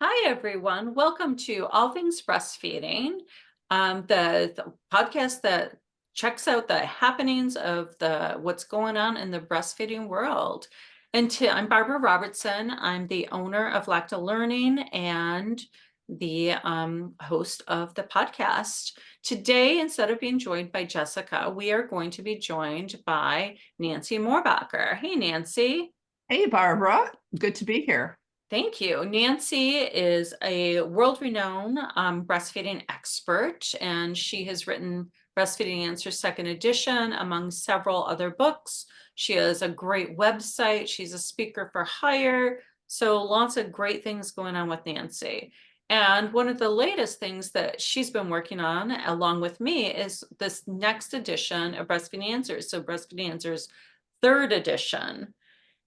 Hi, everyone. Welcome to All Things Breastfeeding, the podcast that checks out the happenings of the what's going on in the breastfeeding world. I'm Barbara Robertson. I'm the owner of Lacta Learning and the host of the podcast. Today, instead of being joined by Jessica, we are going to be joined by Nancy Moorbacher. Hey, Nancy. Hey, Barbara. Good to be here. Thank you. Nancy is a world-renowned breastfeeding expert, and she has written Breastfeeding Answers Second Edition, among several other books. She has a great website. She's a speaker for hire. So lots of great things going on with Nancy. And one of the latest things that she's been working on, along with me, is this next edition of Breastfeeding Answers. So Breastfeeding Answers third edition.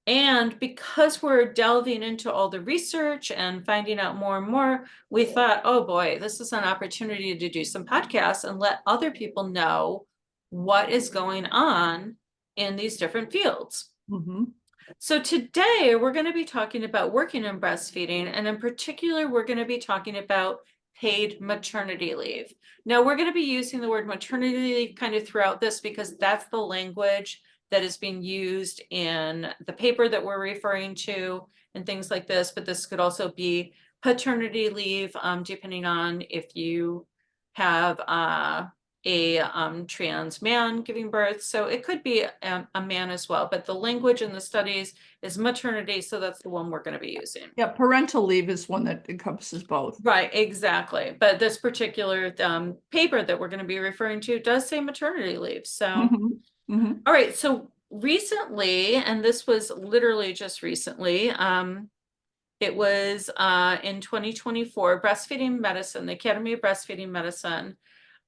And because we're delving into all the research and finding out more and more, we thought, oh boy, this is an opportunity to do some podcasts and let other people know what is going on in these different fields. Mhm. So today we're going to be talking about working in breastfeeding, and in particular, we're going to be talking about paid maternity leave. Now, we're going to be using the word maternity leave kind of throughout this because that's the language that is being used in the paper that we're referring to and things like this. But this could also be paternity leave, depending on if you have a trans man giving birth. So it could be a man as well. But the language in the studies is maternity. So that's the one we're going to be using. Yeah, parental leave is one that encompasses both. Right, exactly. But this particular paper that we're going to be referring to does say maternity leave. So. Mhm. Mhm. All right, so recently, and this was literally just recently, it was in 2024, Breastfeeding Medicine, the Academy of Breastfeeding Medicine,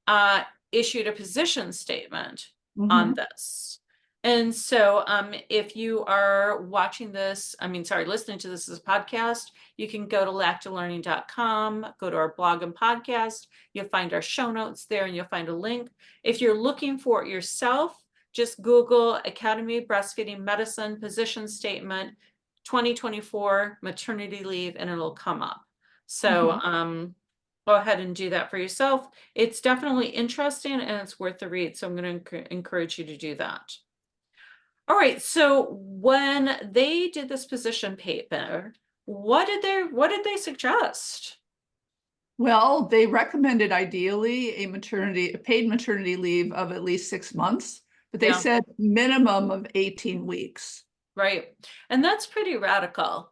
uh, issued a position statement on Mhm. this. And so if you are watching this, listening to this as a podcast, you can go to lactalearning.com, go to our blog and podcast. You'll find our show notes there and you'll find a link. If you're looking for it yourself, just Google Academy Breastfeeding Medicine position statement 2024 maternity leave and it'll come up. So Mhm. go ahead and do that for yourself. It's definitely interesting and it's worth the read. So I'm going to encourage you to do that. All right. So when they did this position paper, what did they suggest? Well, they recommended ideally a paid maternity leave of at least 6 months, but they Yeah, said minimum of 18 weeks. right. And that's pretty radical.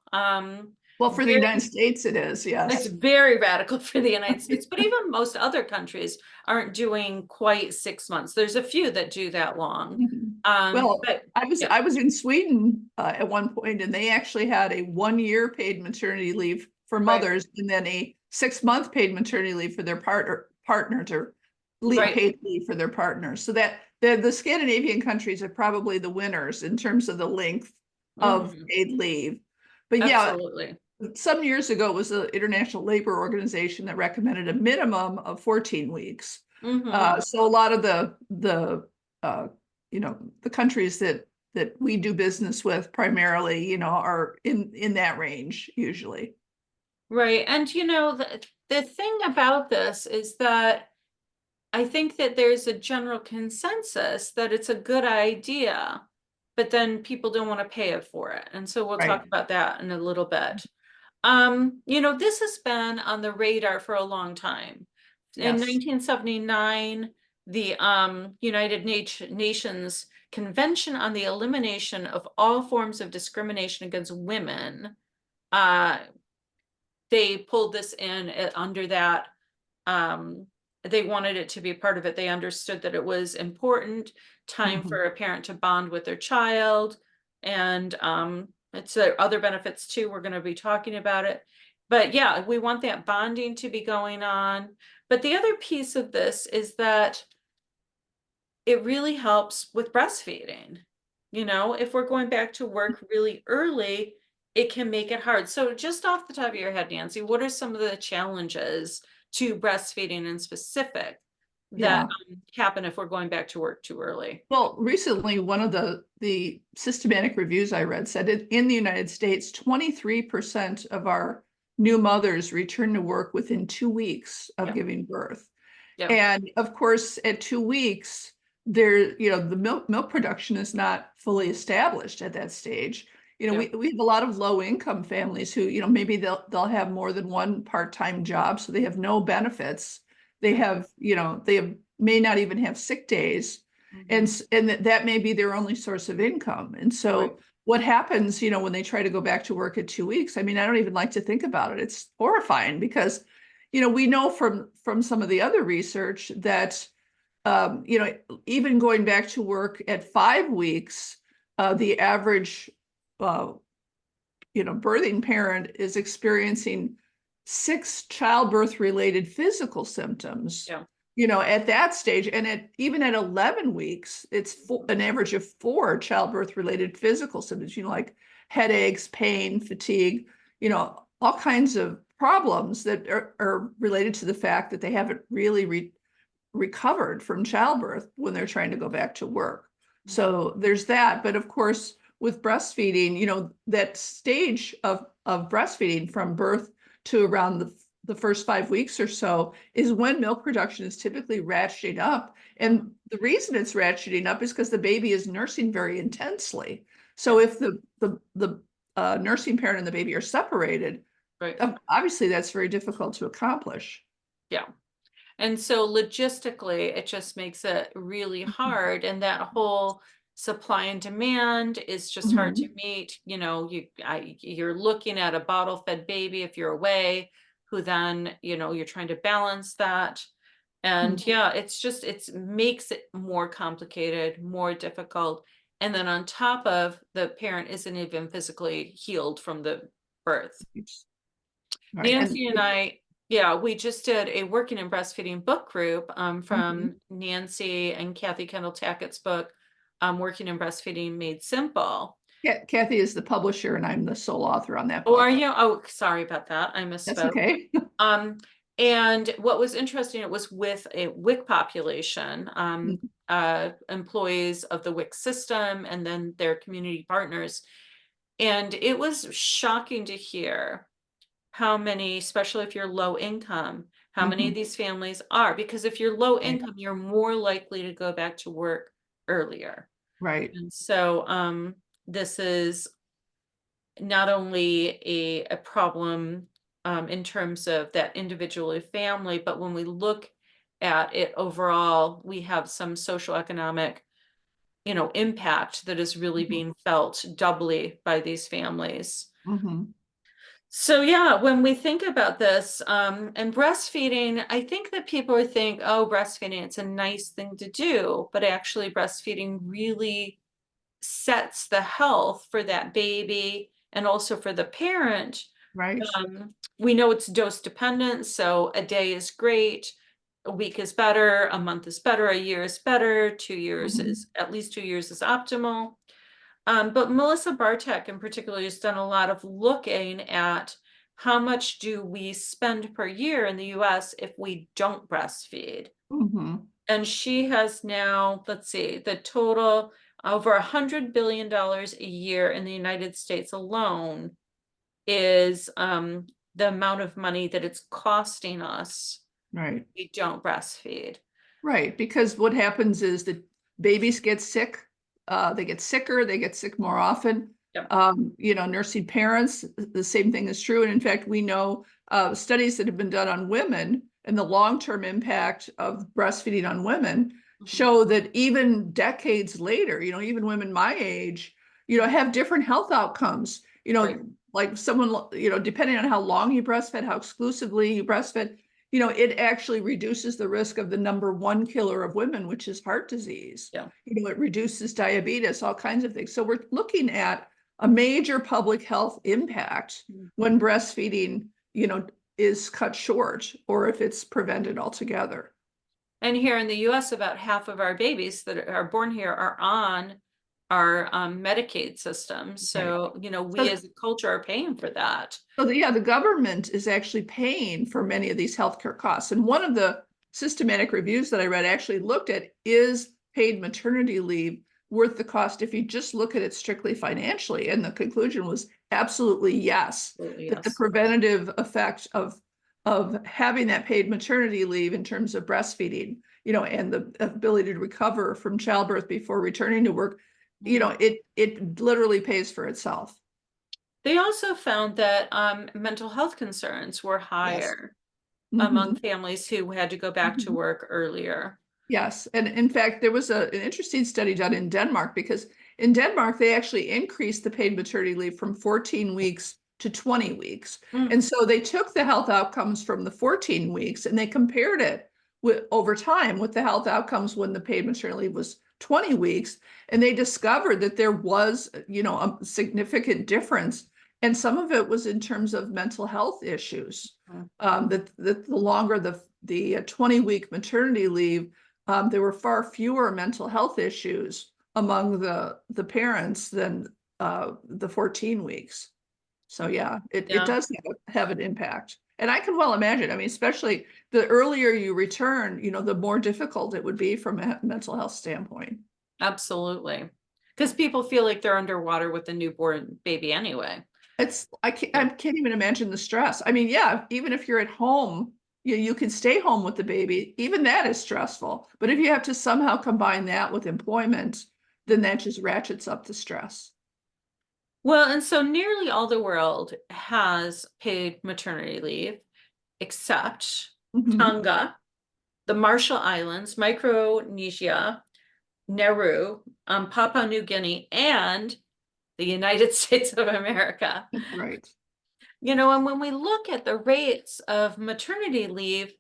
Well, for the Very United States, it is, It's yes. very radical for the United States, but even most other countries aren't doing quite 6 months. There's a few that do that long. Mhm. Well, But I was yeah, I was in Sweden at one point, and they actually had a 1 year paid maternity leave for right, mothers, and then a 6 month paid maternity leave for their partners, or right. paid leave for their partners. So that the Scandinavian countries are probably the winners in terms of the length of Mhm, paid leave. But yeah, absolutely. some years ago it was the International Labor Organization that recommended a minimum of 14 weeks. Hmm. So a lot of the uh, the countries that we do business with primarily, are in that range usually. Right. And the thing about this is that I think that there's a general consensus that it's a good idea, but then people don't want to pay it for it. And so we'll talk Right. about that in a little bit. This has been on the radar for a long time. In Yes. 1979, the United Nations Convention on the Elimination of All Forms of Discrimination Against Women, uh, they pulled this in under that. Um, they wanted it to be part of it. They understood that it was important time Mhm. for a parent to bond with their child. And it's there other benefits too. We're going to be talking about it. But yeah, we want that bonding to be going on. But the other piece of this is that it really helps with breastfeeding. If we're going back to work really early, it can make it hard. So just off the top of your head, Nancy, what are some of the challenges to breastfeeding in specific that Yeah. happen if we're going back to work too early? Well, recently, one of the systematic reviews I read said in the United States, 23% of our new mothers return to work within 2 weeks of Yeah. giving birth. Yeah. And of course, at 2 weeks, there, the milk production is not fully established at that stage. Yeah. We have a lot of low income families who, maybe they'll have more than one part-time job, so they have no benefits. They have, may not even have sick days. Mhm. And that may be their only source of income. And Right. so what happens, when they try to go back to work at 2 weeks, I mean, I don't even like to think about it. It's horrifying because we know from some of the other research that even going back to work at 5 weeks, the average birthing parent is experiencing 6 childbirth related physical symptoms. Yeah. At that stage, and even at 11 weeks, it's an average of 4 childbirth related physical symptoms, like headaches, pain, fatigue, all kinds of problems that are related to the fact that they haven't really recovered from childbirth when they're trying to go back to work. So there's that. But of course, with breastfeeding, that stage of breastfeeding from birth to around the first 5 weeks or so is when milk production is typically ratcheting up. And the reason it's ratcheting up is because the baby is nursing very intensely. So if the nursing parent and the baby are separated, Right. obviously that's very difficult to accomplish. Yeah. And so logistically, it just makes it really hard. And that whole supply and demand is just hard to Mhm. meet. You're looking at a bottle fed baby if you're away, who then, you're trying to balance that. And Mhm. yeah, it makes it more complicated, more difficult. And then on top of the parent isn't even physically healed from the birth. Right. And Nancy and I, yeah, we just did a working and breastfeeding book group mhm. from Nancy and Kathy Kendall Tackett's book, Working and Breastfeeding Made Simple. Kathy is the publisher and I'm the sole author on that Oh, are book. you? Oh, sorry about that. I That's misspoke. okay. Um, and what was interesting, it was with a WIC population, employees of the WIC system, and then their community partners. And it was shocking to hear how many, especially if you're low income, how many of Mhm. these families are, because if you're low Right. income, you're more likely to go back to work earlier. Right. And so this is not only a problem in terms of that individual family, but when we look at it overall, we have some social economic, impact that is really Mhm. being felt doubly by these families. Mhm. So yeah, when we think about this, and breastfeeding, I think that people think, oh, breastfeeding, it's a nice thing to do, but actually breastfeeding really sets the health for that baby and also for the parent. Right. We know it's dose dependent, so a day is great, a week is better, a month is better, a year is better, 2 years is Mhm. at least 2 years is optimal. But Melissa Bartek in particular has done a lot of looking at how much do we spend per year in the US if we don't breastfeed. Mhm. And she has now, let's see, the total over $100 billion a year in the United States alone is the amount of money that it's costing us Right. if we don't breastfeed. Right, because what happens is that babies get sick, they get sicker, they get sick more often. Yep. Nursing parents, the same thing is true. And in fact, we know studies that have been done on women and the long-term impact of breastfeeding on women Mhm. show that even decades later, even women my age, have different health outcomes. Right. Like someone, depending on how long you breastfed, how exclusively you breastfed, it actually reduces the risk of the number one killer of women, which is heart disease. Yeah. It reduces diabetes, all kinds of things. So we're looking at a major public health impact when breastfeeding, is cut short or if it's prevented altogether. And here in the US, about half of our babies that are born here are on our Medicaid system. Right. So, we So as a culture are paying for that. yeah, the government is actually paying for many of these healthcare costs. And one of the systematic reviews that I read actually looked at is paid maternity leave worth the cost if you just look at it strictly financially? And the conclusion was absolutely yes, Absolutely, that the yes. preventative effect of having that paid maternity leave in terms of breastfeeding, and the ability to recover from childbirth before returning to work, Mhm. it literally pays for itself. They also found that mental health concerns were Yes. higher among Mhm. families who had to go back to Mhm. work earlier. Yes, and in fact, there was an interesting study done in Denmark because in Denmark, they actually increased the paid maternity leave from 14 weeks to 20 weeks. Mm, And so they took the health outcomes from the 14 weeks and they compared it with over time with the health outcomes when the paid maternity leave was 20 weeks. And they discovered that there was, a significant difference. And some of it was in terms of mental health issues. mm. That the longer the 20-week maternity leave, there were far fewer mental health issues among the parents than the 14 weeks. So yeah, it Yeah, does have an impact. And I can well imagine, I mean, especially the earlier you return, the more difficult it would be from a mental health standpoint. absolutely. Because people feel like they're underwater with a newborn baby anyway. I So, can't even imagine the stress. I mean, yeah, even if you're at home, you can stay home with the baby. Even that is stressful. But if you have to somehow combine that with employment, then that just ratchets up the stress. well, and so nearly all the world has paid maternity leave, except Mhm. Tonga, the Marshall Islands, Micronesia, Nauru, Papua New Guinea, and the United States of America. Right. And when we look at the rates of maternity leave,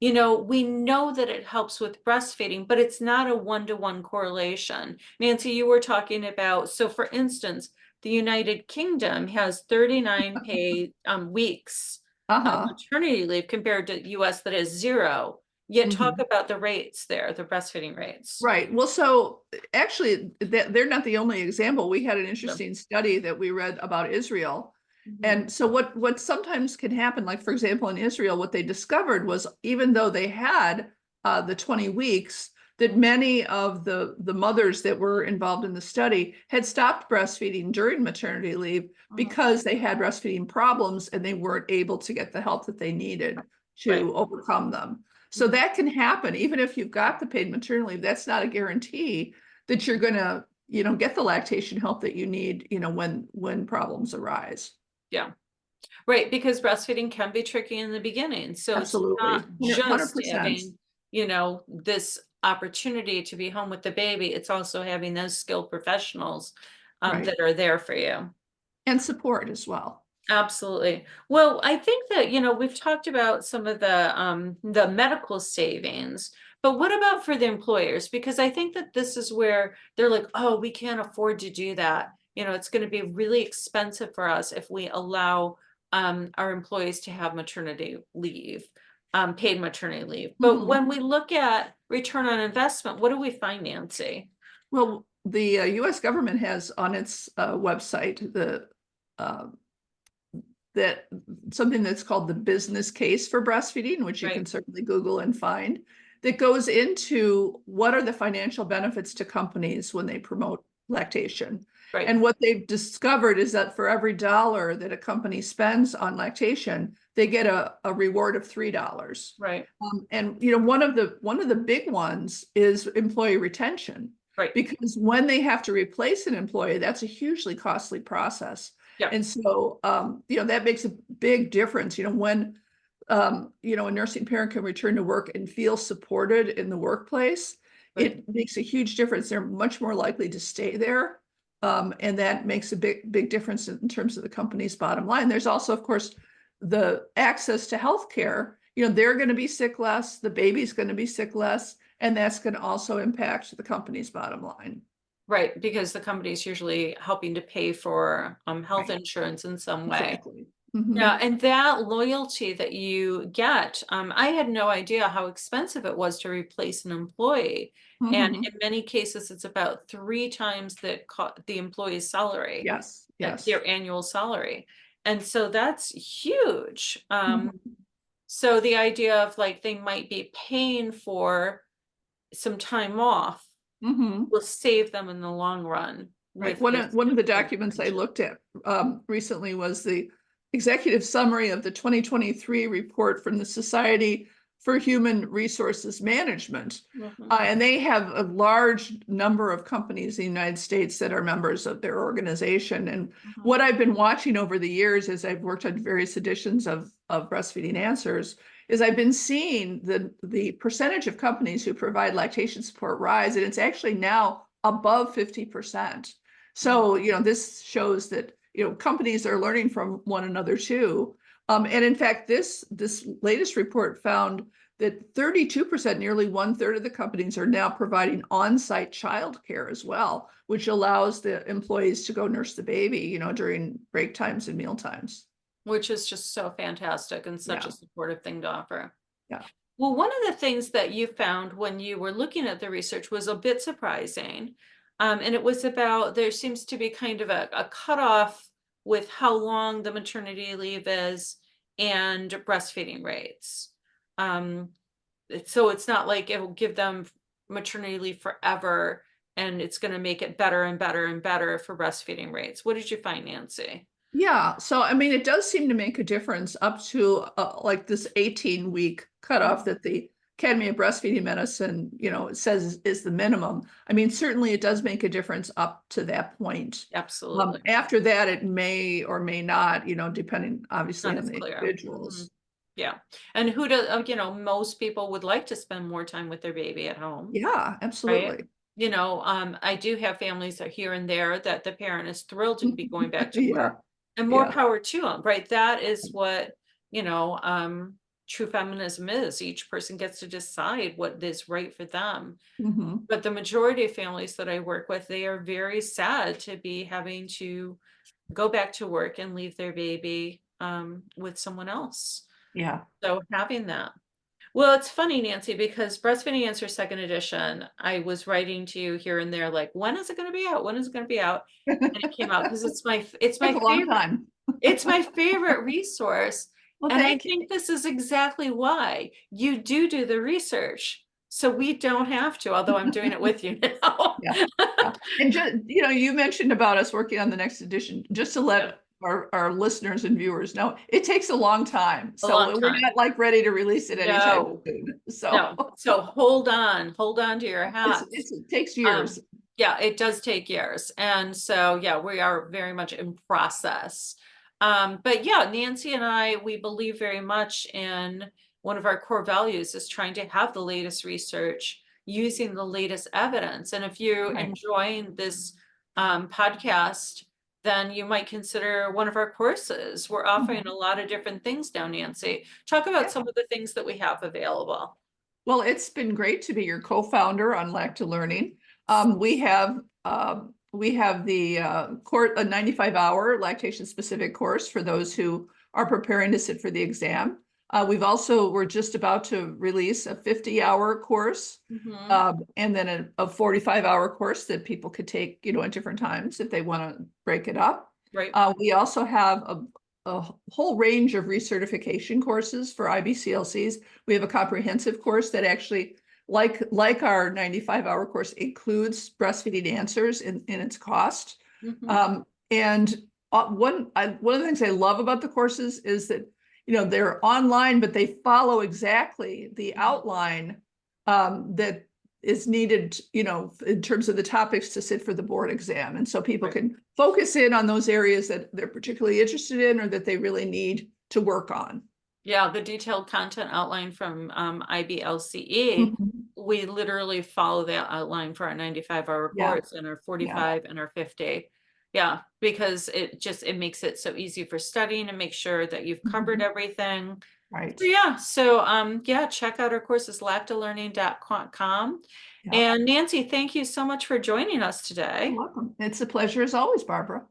we know that it helps with breastfeeding, but it's not a one-to-one correlation. Nancy, you were talking about, so for instance, the United Kingdom has 39 paid weeks of Uh-huh. maternity leave compared to US that is zero. Yet talk Mhm. about the rates there, the breastfeeding rates. Right. Well, so actually, they're not the only example. We had an So, interesting study that we read about Israel. mhm, And so what sometimes can happen, like for example, in Israel, what they discovered was even though they had the 20 weeks, that many of the mothers that were involved in the study had stopped breastfeeding during maternity leave mhm, because they had breastfeeding problems and they weren't able to get the help that they needed right. to overcome them. So Mhm. that can happen even if you've got the paid maternity leave. That's not a guarantee that you're going to, get the lactation help that you need, when problems arise. Yeah. Right, because breastfeeding can be tricky in the beginning. So it's not Absolutely. just 100%. having, this opportunity to be home with the baby. It's also having those skilled professionals Right. that are there for you. And support as well. Absolutely. Well, I think that, we've talked about some of the medical savings, but what about for the employers? Because I think that this is where they're like, oh, we can't afford to do that. It's going to be really expensive for us if we allow our employees to have maternity leave, paid maternity leave. But Mhm. when we look at return on investment, what do we find, Nancy? Well, the US government has on its website uh, that something that's called the business case for breastfeeding, which you can Right, certainly Google and find, that goes into what are the financial benefits to companies when they promote lactation. right, And what they've discovered is that for every dollar that a company spends on lactation, they get a reward of $3. right, And one of the big ones is employee retention, right. because when they have to replace an employee, that's a hugely costly process. Yeah, And so, that makes a big difference, when, a nursing parent can return to work and feel supported in the workplace, right, it makes a huge difference. They're much more likely to stay there. And that makes a big difference in terms of the company's bottom line. There's also, of course, the access to healthcare. They're going to be sick less, the baby's going to be sick less, and that's going to also impact the company's bottom line. right. Because the company is usually helping to pay for health Right. insurance in some way. Exactly. Hmm. Yeah, and that loyalty that you get, I had no idea how expensive it was to replace an employee. And Hmm. in many cases, it's about three times the employee's salary, Yes, their yes. annual salary. And so that's huge. Mhm. So the idea of like they might be paying for some time off Mhm. will save them in the long run Right. with One this of the documents I information. looked at recently was the executive summary of the 2023 report from the Society for Human Resources Management. Mhm, And they have a large number of companies in the United States that are members of their organization. And mhm. what I've been watching over the years as I've worked on various editions of Breastfeeding Answers is I've been seeing the percentage of companies who provide lactation support rise, and it's actually now above 50%. So, this shows that, companies are learning from one another too. And in fact, this latest report found that 32%, nearly 1/3 of the companies are now providing on-site childcare as well, which allows the employees to go nurse the baby, during break times and meal times. Which is just so fantastic and such a Yeah, supportive thing to offer. yeah. Well, one of the things that you found when you were looking at the research was a bit surprising. And it was about there seems to be kind of a cutoff with how long the maternity leave is and breastfeeding rates. Um, so it's not like it will give them maternity leave forever and it's going to make it better and better and better for breastfeeding rates. What did you find, Nancy? Yeah, so I mean, it does seem to make a difference up to like this 18-week cutoff Mhm. that the Academy of Breastfeeding Medicine, it says is the minimum. I mean, certainly it does make a difference up to that point. Absolutely. After that, it may or may not, depending obviously Not on as the clear. Mhm. individuals. Yeah. And who does, most people would like to spend more time with their baby at home, Yeah, right? absolutely. I do have families that here and there that the parent is thrilled to be going back to work Yeah, and more yeah. power to them, right? That is what, you know, um, true feminism is. Each person gets to decide what is right for them. Mhm. But the majority of families that I work with, they are very sad to be having to go back to work and leave their baby with someone else. Yeah. So having that. Well, it's funny, Nancy, because Breastfeeding Answer Second Edition, I was writing to you here and there, like, when is it going to be out? When is it going to be out? And it came out because it's Took my a long favorite. time. It's my favorite resource. Well, And I thank you. think this is exactly why you do the research. So we don't have to, although I'm doing it with you now. Yeah, yeah. And just, you mentioned about us working on the next edition, just to Yeah, let our listeners and viewers know, it takes a long time. a long So we're time. not like ready to release it anytime No, soon. no. So So hold on to your hats. it takes years. Yeah, it does take years. And so, yeah, we are very much in process. But yeah, Nancy and I, we believe very much in one of our core values is trying to have the latest research using the latest evidence. And if you're Right. enjoying this podcast, then you might consider one of our courses. We're offering a Mhm. lot of different things now, Nancy. Talk about Yeah. some of the things that we have available. Well, it's been great to be your co-founder on Lacta Learning. We have the court a 95-hour lactation specific course for those who are preparing to sit for the exam. We're just about to release a 50-hour course, Mhm. and then a 45-hour course that people could take, at different times if they want to break it up. Right. We also have a whole range of recertification courses for IBCLCs. We have a comprehensive course that actually, like our 95-hour course, includes breastfeeding answers in its cost. Mhm. And one of the things I love about the courses is that, they're online, but they follow exactly the outline that is needed, in terms of the topics to sit for the board exam. And so people Right. can focus in on those areas that they're particularly interested in or that they really need to work on. Yeah, the detailed content outline from IBLCE, Mhm. we literally follow that outline for our 95-hour Yeah, course and our yeah. 45 and our 50. Yeah, because it makes it so easy for studying and make sure that you've covered Mhm. everything. Right. So yeah, yeah, check out our courses, lactalearning.com. Yeah. And Nancy, thank you so much for joining us You're today. welcome. It's a pleasure as always, Barbara.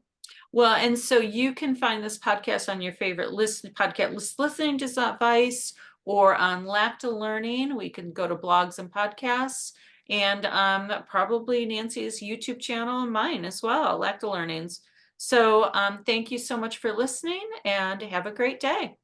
Well, and so you can find this podcast on your favorite listening device or on Lacta Learning. We can go to blogs and podcasts and probably Nancy's YouTube channel and mine as well, Lacta Learnings. So thank you so much for listening and have a great day.